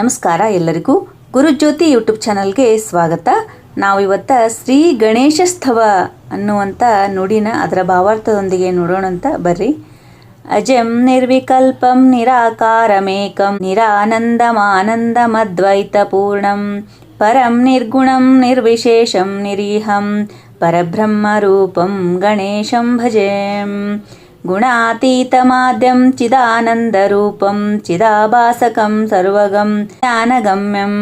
ನಮಸ್ಕಾರ ಎಲ್ಲರಿಗೂ. ಗುರುಜ್ಯೋತಿ ಯೂಟ್ಯೂಬ್ ಚಾನಲ್ಗೆ ಸ್ವಾಗತ. ನಾವು ಇವತ್ತು ಶ್ರೀ ಗಣೇಶಸ್ತವ ಅನ್ನುವಂಥ ನುಡಿನ ಅದರ ಭಾವಾರ್ಥದೊಂದಿಗೆ ನೋಡೋಣಂತ ಬರ್ರಿ. ಅಜಂ ನಿರ್ವಿಕಲ್ಪಂ ನಿರಾಕಾರಮೇಕಂ ನಿರಾನಂದಮಾನಂದಮದ್ವೈತಪೂರ್ಣಂ ಪರಂ ನಿರ್ಗುಣಂ ನಿರ್ವಿಶೇಷಂ ನಿರೀಹಂ ಪರಬ್ರಹ್ಮರೂಪಂ ಗಣೇಶಂ ಭಜೇಂ. ಗುಣಾತೀತಮಾದ್ಯಂ ಚಿದಾನಂದರೂಪಂ ಚಿದಾಭಾಸಕಂ ಸರ್ವಗಂ ಜ್ಞಾನಗಮ್ಯಂ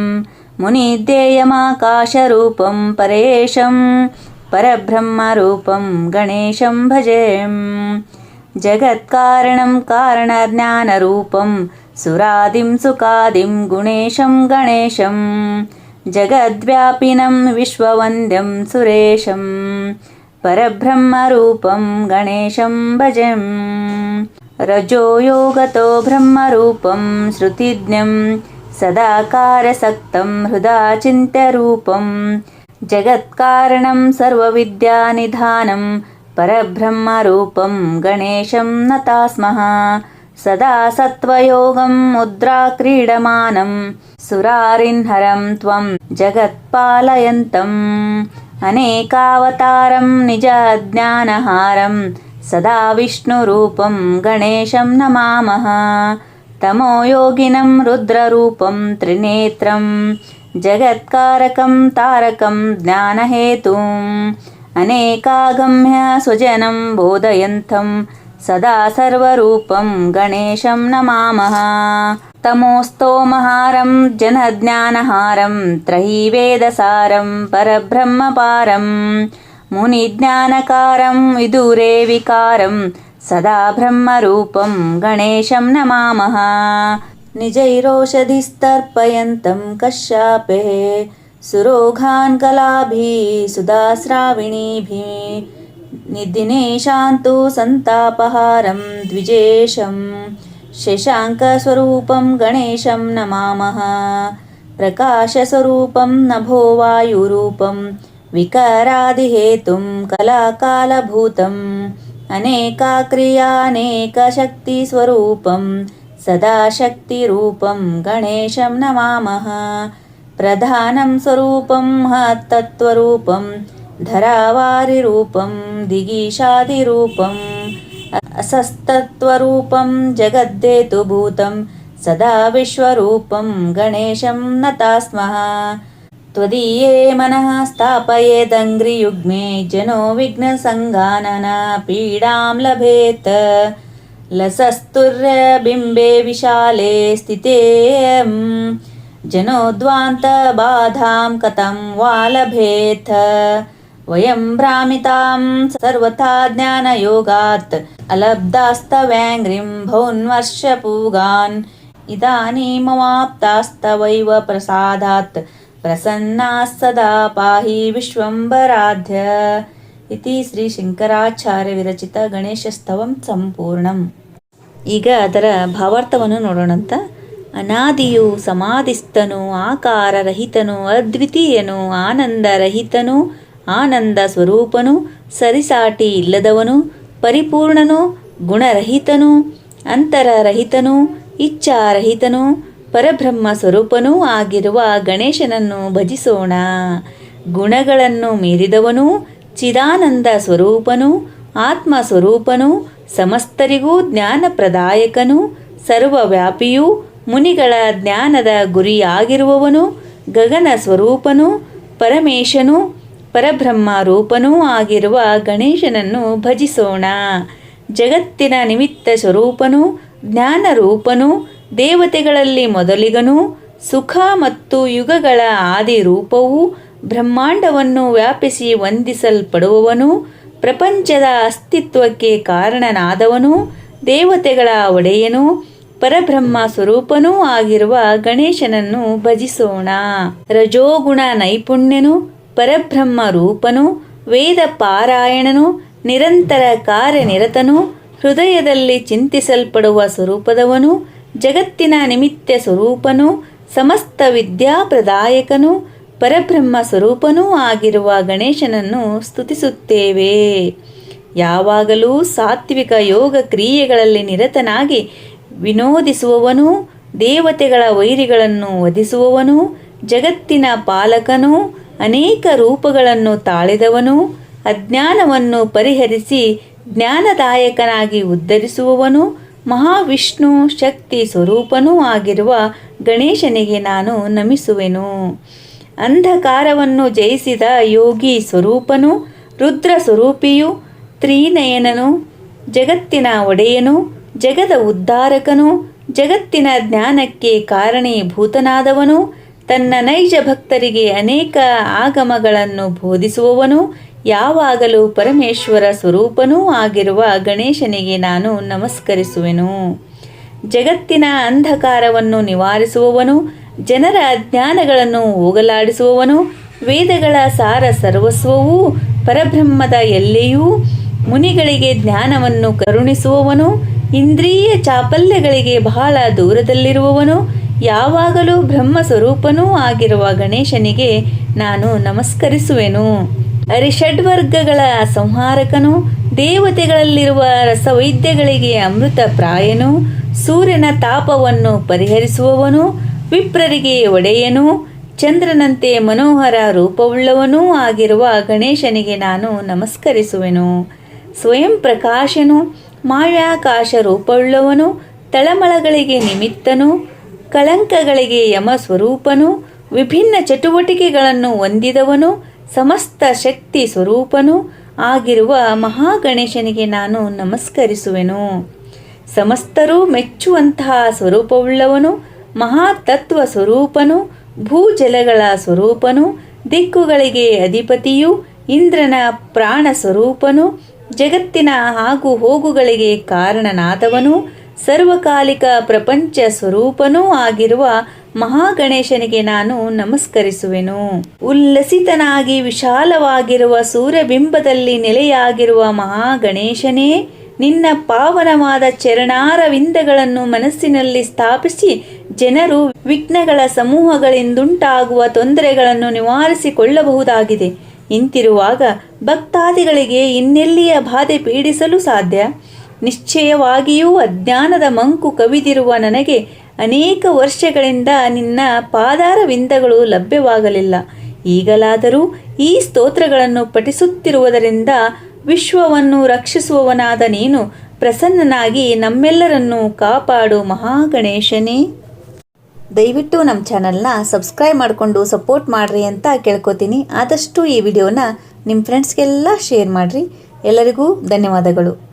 ಮುನಿಧ್ಯೇಯಮಾಕಾಶರೂಪಂ ಪರೇಶಂ ಪರಬ್ರಹ್ಮರೂಪಂ ಗಣೇಶಂ ಭಜೇಂ. ಜಗತ್ಕಾರಣಂ ಕಾರಣಜ್ಞಾನರೂಪಂ ಸುರಾದಿಂ ಸುಖಾದಿಂ ಗುಣೇಶಂ ಗಣೇಶಂ ಜಗದ್ವ್ಯಾಪಿನಂ ವಿಶ್ವವಂದ್ಯಂ ಸುರೇಶಂ ಪರಬ್ರಹ್ಮರೂಪಂ ಗಣೇಶಂ ಭಜೆಂ. ರಜೋ ಯೋಗತೋ ಬ್ರಹ್ಮರೂಪಂ ಶ್ರುತಿಜ್ಞಂ ಸದಾಕಾರಸಕ್ತಂ ಹೃದಾ ಚಿಂತ್ಯರೂಪಂ ಜಗತ್ಕಾರಣಂ ಸರ್ವವಿದ್ಯಾನಿಧಾನಂ ಪರಬ್ರಹ್ಮರೂಪಂ ಗಣೇಶಂ ನತಾಸ್ಮಃ. ಸದಾ ಸತ್ವಯೋಗಂ ಮುದ್ರಾಕ್ರೀಡಮಾನಂ ಸುರಾರಿನ್ಹರಂ ತ್ವಂ ಜಗತ್ಪಾಲಯಂತಂ ಅನೇಕಾವತಾರಂ ನಿಜ ಜ್ಞಾನಹಾರಂ ಸದಾ ವಿಷ್ಣುರೂಪಂ ಗಣೇಶಂ ನಮಾಮಃ. ತಮೋಯೋಗಿನಂ ರುದ್ರರೂಪಂ ತ್ರಿನೇತ್ರಂ ಜಗತ್ಕಾರಕಂ ತಾರಕಂ ಜ್ಞಾನಹೇತುಂ ಅನೇಕಾಗಮ್ಯ ಸ್ವಜನಂ ಬೋಧಯಂತಂ ಸದಾ ಸರ್ವರೂಪಂ ಗಣೇಶಂ ನಮಾಮಃ. ತಮೋಸ್ತೋಮಹಾರಂ ಜನಜ್ಞಾನಹಾರಂ ತ್ರಯೀವೇದಸಾರಂ ಪರಬ್ರಹ್ಮಪಾರಂ ಮುನಿಜ್ಞಾನಕಾರಂ ವಿದೂರೇ ವಿಕಾರಂ ಸದಾ ಬ್ರಹ್ಮರೂಪಂ ಗಣೇಶಂ ನಮಾಮಃ. ನಿಜೈರೋಷಧಿಸ್ತರ್ಪಯಂತಂ ಕಶ್ಯಾಪೇ ಸುರೋಘಾನ್ ಕಲಾಭಿಃ ಸುಧಾಸ್ರಾವಿಣೀಭಿಃ ನಿದಿನೇಶಾಂತು ಸಂತಾಪಹಾರಂ ದ್ವಿಜೇಶಂ ಶಶಾಂಕಸ್ವರೂಪಂ ಗಣೇಶಂ ನಮಾಮಃ. ಪ್ರಕಾಶಸ್ವರೂಪಂ ನಭೋ ವಾಯುರೂಪಂ ವಿಕಾರಾದಿಹೇತುಂ ಕಲಾಕಾಲಭೂತಂ ಅನೇಕಾಕ್ರಿಯಾನೇಕಶಕ್ತಿಸ್ವರೂಪಂ ಸದಾ ಶಕ್ತಿರೂಪಂ ಗಣೇಶಂ ನಮಾಮಃ. ಪ್ರಧಾನಂ ಸ್ವರೂಪಂ ಮಹತ್ತತ್ವರೂಪಂ ಧರಾವಾರಿರೂಪಂ ದಿಗೀಶಾದಿರೂಪಂ ಅಸಸ್ತತ್ವರೂಪಂ ಜಗದ್ದೇತುಭೂತಂ ಸದಾ ವಿಶ್ವರೂಪಂ ಗಣೇಶಂ ನತಾಸ್ಮಃ. ತ್ವದೀಯೇ ಮನಃ ಸ್ಥಾಪಯೇದಂಗ್ರಿಯುಗ್ಮೇ ಜನೋ ವಿಘ್ನಸಂಗಾನನ ಪೀಡಾಂ ಲಭೇತ್ ಲಸಸ್ತುರ್ಯಬಿಂಬೆ ವಿಶಾಲೆ ಸ್ಥಿತೇ ಜನೋದ್ವಾಂತ ಬಾಧಾಂ ಕಥಂ ವಾ ಲಭೇತ್. ವಯಂ ಭ್ರಾಮಿತಾಂ ಸರ್ವಥಾ ಜ್ಞಾನಯೋಗಾತ್ ಅಲಬ್ಧಾಸ್ತವ್ಯಾಂಗ್ರಿಂ ಭೌನ್ವರ್ಷಪೂಗಾನ್ ಇದಾನೀಮವಾಪ್ತಾಸ್ತವೈವ ಪ್ರಸಾದಾತ್ ಪ್ರಸನ್ನಾಃ ಸದಾ ಪಾಹಿ ವಿಶ್ವಂಬರಾಧ್ಯ. ಇತಿ ಶ್ರೀ ಶಂಕರಾಚಾರ್ಯ ವಿರಚಿತ ಗಣೇಶಸ್ತವಂ ಸಂಪೂರ್ಣಂ. ಈಗ ಅದರ ಭಾವಾರ್ಥವನ್ನು ನೋಡೋಣಂತ. ಅನಾದಿಯು ಸಮಾಧಿಸ್ಥನು ಆಕಾರರಹಿತನು ಅದ್ವಿತೀಯನು ಆನಂದರಹಿತನು ಆನಂದ ಸ್ವರೂಪನು ಸರಿಸಾಟಿ ಇಲ್ಲದವನು ಪರಿಪೂರ್ಣನು ಗುಣರಹಿತನು ಅಂತರರಹಿತನು ಇಚ್ಛಾರಹಿತನು ಪರಬ್ರಹ್ಮ ಸ್ವರೂಪನೂ ಆಗಿರುವ ಗಣೇಶನನ್ನು ಭಜಿಸೋಣ. ಗುಣಗಳನ್ನು ಮೀರಿದವನು ಚಿದಾನಂದ ಸ್ವರೂಪನು ಆತ್ಮ ಸ್ವರೂಪನು ಸಮಸ್ತರಿಗೂ ಜ್ಞಾನಪ್ರದಾಯಕನು ಸರ್ವವ್ಯಾಪಿಯೂ ಮುನಿಗಳ ಜ್ಞಾನದ ಗುರಿಯಾಗಿರುವವನು ಗಗನ ಸ್ವರೂಪನು ಪರಮೇಶನು ಪರಬ್ರಹ್ಮ ರೂಪನೂ ಆಗಿರುವ ಗಣೇಶನನ್ನು ಭಜಿಸೋಣ. ಜಗತ್ತಿನ ನಿಮಿತ್ತ ಸ್ವರೂಪನು ಜ್ಞಾನರೂಪನು ದೇವತೆಗಳಲ್ಲಿ ಮೊದಲಿಗನು ಸುಖ ಮತ್ತು ಯುಗಗಳ ಆದಿರೂಪವು ಬ್ರಹ್ಮಾಂಡವನ್ನು ವ್ಯಾಪಿಸಿ ವಂದಿಸಲ್ಪಡುವವನು ಪ್ರಪಂಚದ ಅಸ್ತಿತ್ವಕ್ಕೆ ಕಾರಣನಾದವನು ದೇವತೆಗಳ ಒಡೆಯನು ಪರಬ್ರಹ್ಮ ಸ್ವರೂಪನೂ ಆಗಿರುವ ಗಣೇಶನನ್ನು ಭಜಿಸೋಣ. ರಜೋಗುಣ ನೈಪುಣ್ಯನು ಪರಬ್ರಹ್ಮ ರೂಪನು ವೇದ ಪಾರಾಯಣನು ನಿರಂತರ ಕಾರ್ಯನಿರತನು ಹೃದಯದಲ್ಲಿ ಚಿಂತಿಸಲ್ಪಡುವ ಸ್ವರೂಪದವನು ಜಗತ್ತಿನ ನಿಮಿತ್ತ ಸ್ವರೂಪನು ಸಮಸ್ತ ವಿದ್ಯಾಪ್ರದಾಯಕನು ಪರಬ್ರಹ್ಮ ಸ್ವರೂಪನೂ ಆಗಿರುವ ಗಣೇಶನನ್ನು ಸ್ತುತಿಸುತ್ತೇವೆ. ಯಾವಾಗಲೂ ಸಾತ್ವಿಕ ಯೋಗ ಕ್ರಿಯೆಗಳಲ್ಲಿ ನಿರತನಾಗಿ ವಿನೋದಿಸುವವನು ದೇವತೆಗಳ ವೈರಿಗಳನ್ನು ವಧಿಸುವವನು, ಜಗತ್ತಿನ ಪಾಲಕನು, ಅನೇಕ ರೂಪಗಳನ್ನು ತಾಳಿದವನು, ಅಜ್ಞಾನವನ್ನು ಪರಿಹರಿಸಿ ಜ್ಞಾನದಾಯಕನಾಗಿ ಉದ್ಧರಿಸುವವನು, ಮಹಾವಿಷ್ಣು ಶಕ್ತಿ ಸ್ವರೂಪನೂ ಆಗಿರುವ ಗಣೇಶನಿಗೆ ನಾನು ನಮಿಸುವೆನು. ಅಂಧಕಾರವನ್ನು ಜಯಿಸಿದ ಯೋಗಿ ಸ್ವರೂಪನು, ರುದ್ರ ಸ್ವರೂಪಿಯು, ತ್ರಿನಯನನು, ಜಗತ್ತಿನ ಒಡೆಯನು, ಜಗದ ಉದ್ಧಾರಕನು, ಜಗತ್ತಿನ ಜ್ಞಾನಕ್ಕೆ ಕಾರಣೀಭೂತನಾದವನು, ತನ್ನ ನೈಜ ಭಕ್ತರಿಗೆ ಅನೇಕ ಆಗಮಗಳನ್ನು ಬೋಧಿಸುವವನು, ಯಾವಾಗಲೂ ಪರಮೇಶ್ವರ ಸ್ವರೂಪನೂ ಆಗಿರುವ ಗಣೇಶನಿಗೆ ನಾನು ನಮಸ್ಕರಿಸುವೆನು. ಜಗತ್ತಿನ ಅಂಧಕಾರವನ್ನು ನಿವಾರಿಸುವವನು, ಜನರ ಅಜ್ಞಾನಗಳನ್ನು ಹೋಗಲಾಡಿಸುವವನು, ವೇದಗಳ ಸಾರ ಸರ್ವಸ್ವವೂ ಪರಬ್ರಹ್ಮದ ಎಲ್ಲೆಯೂ, ಮುನಿಗಳಿಗೆ ಜ್ಞಾನವನ್ನು ಕರುಣಿಸುವವನು, ಇಂದ್ರಿಯ ಚಾಪಲ್ಯಗಳಿಗೆ ಬಹಳ ದೂರದಲ್ಲಿರುವವನು, ಯಾವಾಗಲೂ ಬ್ರಹ್ಮ ಸ್ವರೂಪನೂ ಆಗಿರುವ ಗಣೇಶನಿಗೆ ನಾನು ನಮಸ್ಕರಿಸುವೆನು. ಅರಿಷಡ್ವರ್ಗಗಳ ಸಂಹಾರಕನು, ದೇವತೆಗಳಲ್ಲಿರುವ ರಸವೈದ್ಯಗಳಿಗೆ ಅಮೃತ ಪ್ರಾಯನು, ಸೂರ್ಯನ ತಾಪವನ್ನು ಪರಿಹರಿಸುವವನು, ವಿಪ್ರರಿಗೆ ಒಡೆಯನು, ಚಂದ್ರನಂತೆ ಮನೋಹರ ರೂಪವುಳ್ಳವನೂ ಆಗಿರುವ ಗಣೇಶನಿಗೆ ನಾನು ನಮಸ್ಕರಿಸುವೆನು. ಸ್ವಯಂ ಪ್ರಕಾಶನು, ಮಾಯಾಕಾಶ ರೂಪವುಳ್ಳವನು, ತಳಮಳಗಳಿಗೆ ನಿಮಿತ್ತನು, ಕಳಂಕಗಳಿಗೆ ಯಮ ಸ್ವರೂಪನು, ವಿಭಿನ್ನ ಚಟುವಟಿಕೆಗಳನ್ನು ಹೊಂದಿದವನು, ಸಮಸ್ತ ಶಕ್ತಿ ಸ್ವರೂಪನು ಆಗಿರುವ ಮಹಾಗಣೇಶನಿಗೆ ನಾನು ನಮಸ್ಕರಿಸುವೆನು. ಸಮಸ್ತರೂ ಮೆಚ್ಚುವಂತಹ ಸ್ವರೂಪವುಳ್ಳವನು, ಮಹಾತತ್ವ ಸ್ವರೂಪನು, ಭೂಜಲಗಳ ಸ್ವರೂಪನು, ದಿಕ್ಕುಗಳಿಗೆ ಅಧಿಪತಿಯು, ಇಂದ್ರನ ಪ್ರಾಣ ಸ್ವರೂಪನು, ಜಗತ್ತಿನ ಆಗು ಹೋಗುಗಳಿಗೆ ಕಾರಣನಾದವನು, ಸರ್ವಕಾಲಿಕ ಪ್ರಪಂಚ ಸ್ವರೂಪನೂ ಆಗಿರುವ ಮಹಾಗಣೇಶನಿಗೆ ನಾನು ನಮಸ್ಕರಿಸುವೆನು. ಉಲ್ಲಸಿತನಾಗಿ ವಿಶಾಲವಾಗಿರುವ ಸೂರ್ಯಬಿಂಬದಲ್ಲಿ ನೆಲೆಯಾಗಿರುವ ಮಹಾಗಣೇಶನೇ, ನಿನ್ನ ಪಾವನವಾದ ಚರಣಾರವಿಂದಗಳನ್ನು ಮನಸ್ಸಿನಲ್ಲಿ ಸ್ಥಾಪಿಸಿ ಜನರು ವಿಘ್ನಗಳ ಸಮೂಹಗಳಿಂದುಂಟಾಗುವ ತೊಂದರೆಗಳನ್ನು ನಿವಾರಿಸಿಕೊಳ್ಳಬಹುದಾಗಿದೆ. ಇಂತಿರುವಾಗ ಭಕ್ತಾದಿಗಳಿಗೆ ಇನ್ನೆಲ್ಲಿಯ ಬಾಧೆ ಪೀಡಿಸಲು ಸಾಧ್ಯ? ನಿಶ್ಚಯವಾಗಿಯೂ ಅಜ್ಞಾನದ ಮಂಕು ಕವಿದಿರುವ ನನಗೆ ಅನೇಕ ವರ್ಷಗಳಿಂದ ನಿನ್ನ ಪಾದಾರವಿಂದಗಳು ಲಭ್ಯವಾಗಲಿಲ್ಲ. ಈಗಲಾದರೂ ಈ ಸ್ತೋತ್ರಗಳನ್ನು ಪಠಿಸುತ್ತಿರುವುದರಿಂದ ವಿಶ್ವವನ್ನು ರಕ್ಷಿಸುವವನಾದ ನೀನು ಪ್ರಸನ್ನನಾಗಿ ನಮ್ಮೆಲ್ಲರನ್ನೂ ಕಾಪಾಡು ಮಹಾಗಣೇಶನೇ. ದಯವಿಟ್ಟು ನಮ್ಮ ಚಾನಲ್ನ ಸಬ್ಸ್ಕ್ರೈಬ್ ಮಾಡಿಕೊಂಡು ಸಪೋರ್ಟ್ ಮಾಡಿರಿ ಅಂತ ಕೇಳ್ಕೊತೀನಿ. ಆದಷ್ಟು ಈ ವಿಡಿಯೋನ ನಿಮ್ಮ ಫ್ರೆಂಡ್ಸ್ಗೆಲ್ಲ ಶೇರ್ ಮಾಡಿರಿ. ಎಲ್ಲರಿಗೂ ಧನ್ಯವಾದಗಳು.